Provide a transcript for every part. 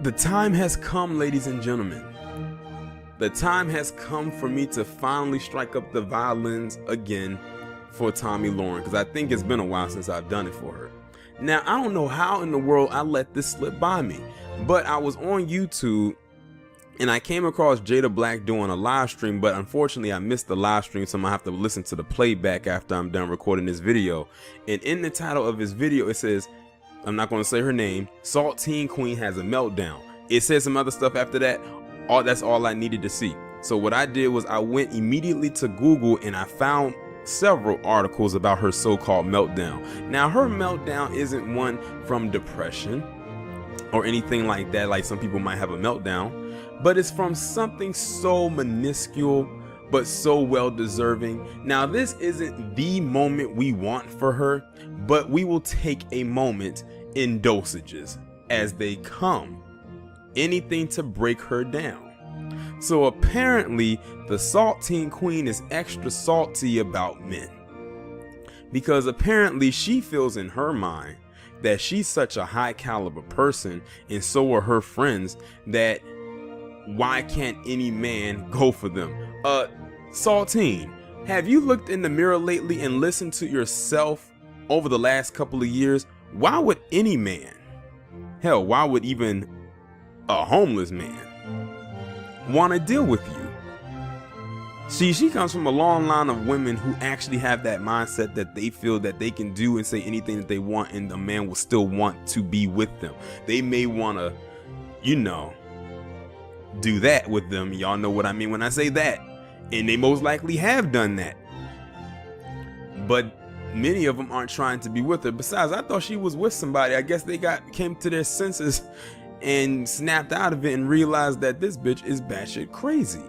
The time has come, ladies and gentlemen. The time has come for me to finally strike up the violins again for Tomi Lahren, because I think it's been a while since I've done it for her. Now, I don't know how in the world I let this slip by me, but I was on YouTube and I came across Jada Black doing a live stream, but unfortunately I missed the live stream, so I'm gonna have to listen to the playback after I'm done recording this video. And in the title of his video, it says, I'm not going to say her name, Saltine Queen has a meltdown. It says some other stuff after that. That's all I needed to see. So what I did was I went immediately to Google and I found several articles about her so-called meltdown. Now, her meltdown isn't one from depression or anything like that, like some people might have a meltdown, but it's from something so minuscule but so well deserving. Now, this isn't the moment we want for her, but we will take a moment in dosages as they come. Anything to break her down. So apparently the Saltine Queen is extra salty about men, because apparently she feels in her mind that she's such a high caliber person, and so are her friends, that why can't any man go for them? Saltine, have you looked in the mirror lately and listened to yourself over the last couple of years? Why would any man, hell, why would even a homeless man want to deal with you? See, she comes from a long line of women who actually have that mindset that they feel that they can do and say anything that they want, and the man will still want to be with them. They may want to, do that with them. Y'all know what I mean when I say that. And they most likely have done that. But many of them aren't trying to be with her. Besides, I thought she was with somebody. I guess they came to their senses and snapped out of it and realized that this bitch is batshit crazy.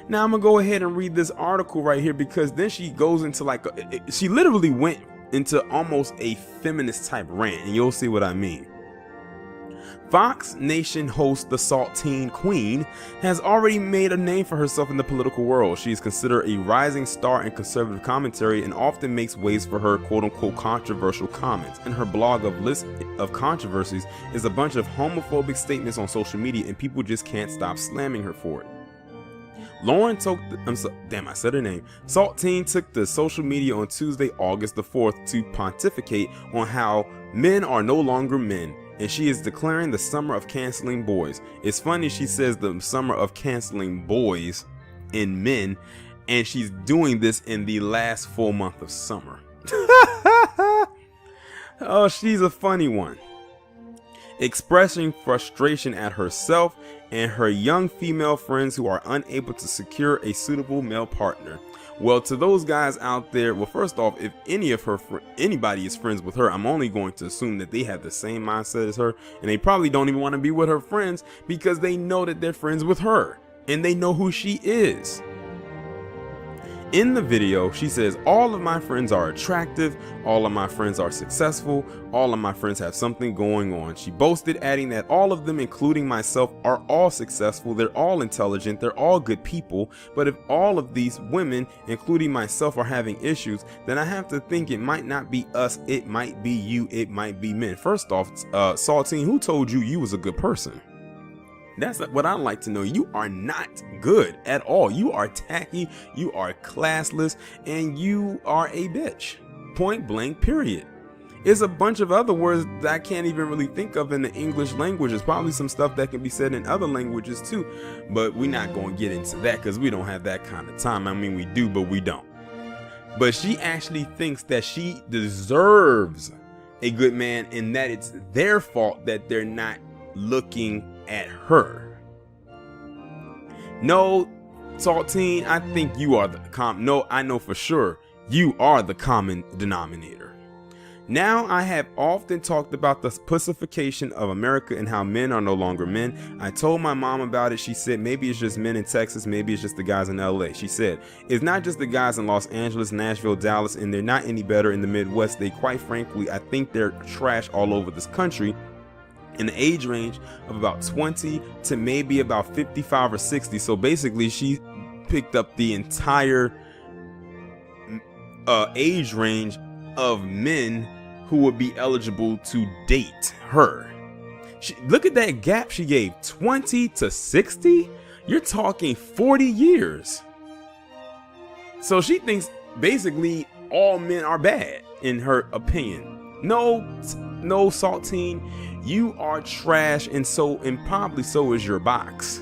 Now I'm gonna go ahead and read this article right here, because then she goes into she literally went into almost a feminist type rant, and you'll see what I mean. Fox Nation host the Saltine Queen has already made a name for herself in the political world. She is considered a rising star in conservative commentary and often makes waves for her quote-unquote controversial comments. And her blog of list of controversies is a bunch of homophobic statements on social media, and people just can't stop slamming her for it. Lauren took Saltine took to social media on Tuesday, August the 4th to pontificate on how men are no longer men, and she is declaring the summer of canceling boys. It's funny, she says the summer of canceling boys and men, and she's doing this in the last full month of summer. Oh, she's a funny one. Expressing frustration at herself and her young female friends who are unable to secure a suitable male partner. Well, to those guys out there, well, first off, if anybody is friends with her, I'm only going to assume that they have the same mindset as her, and they probably don't even want to be with her friends because they know that they're friends with her and they know who she is. In the video, she says, all of my friends are attractive, all of my friends are successful, all of my friends have something going on. She boasted, adding that all of them, including myself, are all successful, they're all intelligent, they're all good people, but if all of these women, including myself, are having issues, then I have to think it might not be us, it might be you, it might be men. First off, Saltine, who told you you was a good person? That's what I'd like to know. You are not good at all. You are tacky, you are classless, and you are a bitch. Point blank, period. It's a bunch of other words that I can't even really think of in the English language. There's probably some stuff that can be said in other languages too, but we're not going to get into that because we don't have that kind of time. I mean, we do, but we don't. But she actually thinks that she deserves a good man and that it's their fault that they're not looking at her. No, Saltine, I think you are I know for sure you are the common denominator. Now, I have often talked about the pussification of America and how men are no longer men. I told my mom about it. She said, maybe it's just men in Texas. Maybe it's just the guys in LA. She said, it's not just the guys in Los Angeles, Nashville, Dallas, and they're not any better in the Midwest. They, quite frankly, I think they're trash all over this country. In the age range of about 20 to maybe about 55 or 60. So basically she picked up the entire age range of men who would be eligible to date her. Look at that gap she gave, 20 to 60. You're talking 40 years. So she thinks basically all men are bad in her opinion. No, Saltine, you are trash, and probably so is your box.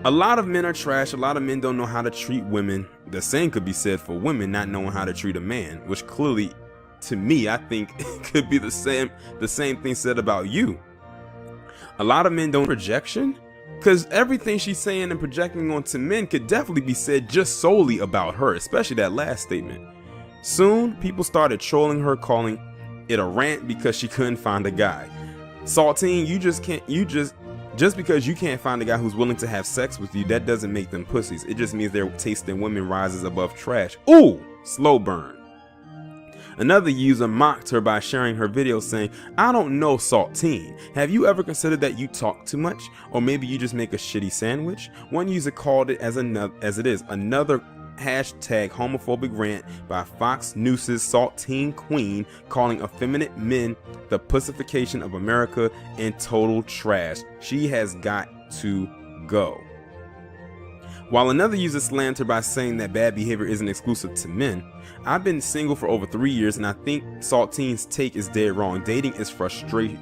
A lot of men are trash. A lot of men don't know how to treat women. The same could be said for women not knowing how to treat a man, which clearly, to me, I think could be the same thing said about you. A lot of men don't projection, because everything she's saying and projecting onto men could definitely be said just solely about her, especially that last statement. Soon, people started trolling her, calling it a rant because she couldn't find a guy. Saltine, just because you can't find a guy who's willing to have sex with you, that doesn't make them pussies. It just means their taste in women rises above trash. Ooh, slow burn. Another user mocked her by sharing her video saying, I don't know, Saltine. Have you ever considered that you talk too much? Or maybe you just make a shitty sandwich? One user called it another hashtag homophobic rant by Fox News's Saltine Queen, calling effeminate men the pussification of America and total trash. She has got to go. While another user slammed her by saying that bad behavior isn't exclusive to men, I've been single for over 3 years and I think Saltine's take is dead wrong. Dating is frustrating.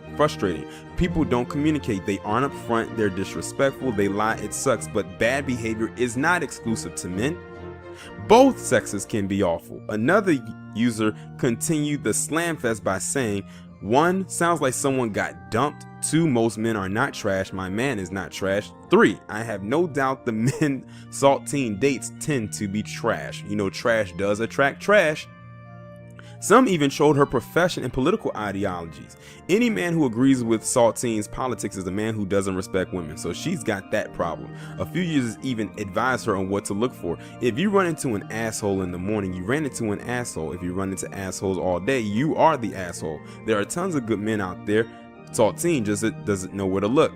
People don't communicate. They aren't upfront. They're disrespectful. They lie. It sucks. But bad behavior is not exclusive to men. Both sexes can be awful. Another user continued the slam fest by saying, 1, sounds like someone got dumped. 2, most men are not trash. My man is not trash. 3, I have no doubt the men Saltine dates tend to be trash. You know, trash does attract trash. Some even showed her profession and political ideologies. Any man who agrees with Saltine's politics is a man who doesn't respect women, so she's got that problem. A few users even advised her on what to look for. If you run into an asshole in the morning, you ran into an asshole. If you run into assholes all day, you are the asshole. There are tons of good men out there. Saltine just doesn't know where to look.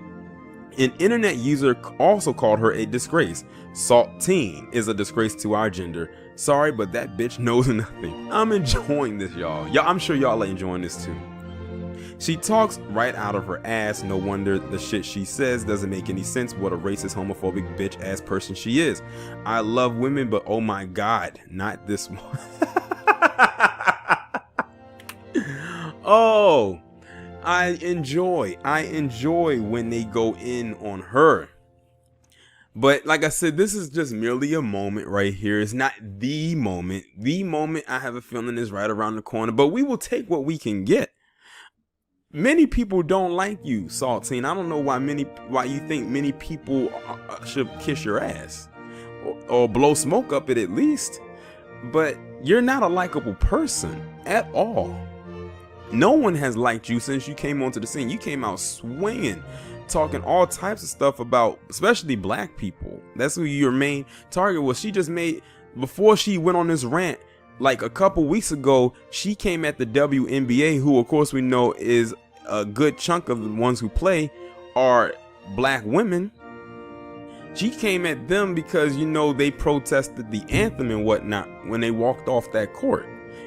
An internet user also called her a disgrace. Saltine is a disgrace to our gender. Sorry, but that bitch knows nothing. I'm enjoying this, y'all. I'm sure y'all are enjoying this too. She talks right out of her ass. No wonder the shit she says doesn't make any sense. What a racist, homophobic, bitch ass person she is. I love women, but oh my god, not this one. Oh, I enjoy when they go in on her. But like I said, this is just merely a moment right here. It's not the moment. The moment, I have a feeling, is right around the corner. But we will take what we can get. Many people don't like you, Saltine. I don't know why you think many people should kiss your ass or blow smoke up it at least. But you're not a likable person at all. No one has liked you since you came onto the scene. You came out swinging, talking all types of stuff about especially black people. That's who your main target was. She just made, before she went on this rant, like a couple weeks ago, she came at the WNBA, who of course we know is a good chunk of the ones who play are black women. She came at them because, you know, they protested the anthem and whatnot when they walked off that court.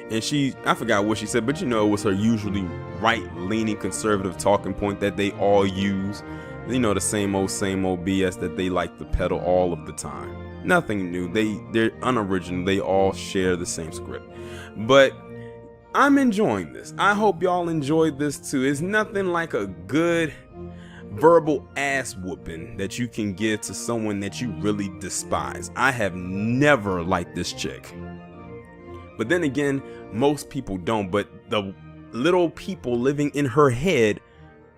And I forgot what she said, but you know, it was her usually right-leaning conservative talking point that they all use. You know, the same old BS that they like to peddle all of the time. Nothing new. They're unoriginal. They all share the same script. But I'm enjoying this. I hope y'all enjoyed this too. It's nothing like a good verbal ass whooping that you can give to someone that you really despise. I have never liked this chick. But then again, most people don't. But the little people living in her head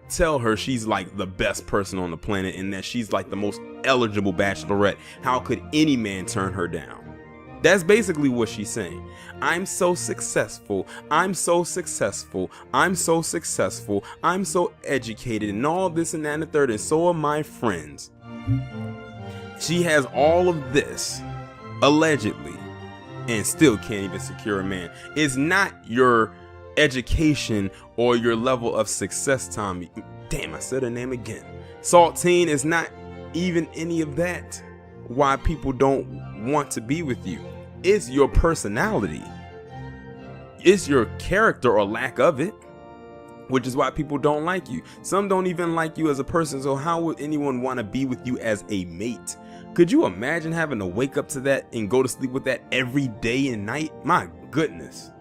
tell her she's like the best person on the planet and that she's like the most eligible bachelorette. How could any man turn her down? That's basically what she's saying. I'm so successful. I'm so successful. I'm so successful. I'm so educated and all this and that and the third. And so are my friends. She has all of this, allegedly, and still can't even secure a man. It's not your education or your level of success, Tommy. Damn, I said her name again. Saltine is not even any of that. Why people don't want to be with you. It's your personality. It's your character or lack of it. which is why people don't like you. Some don't even like you as a person, so how would anyone want to be with you as a mate? Could you imagine having to wake up to that and go to sleep with that every day and night? My goodness.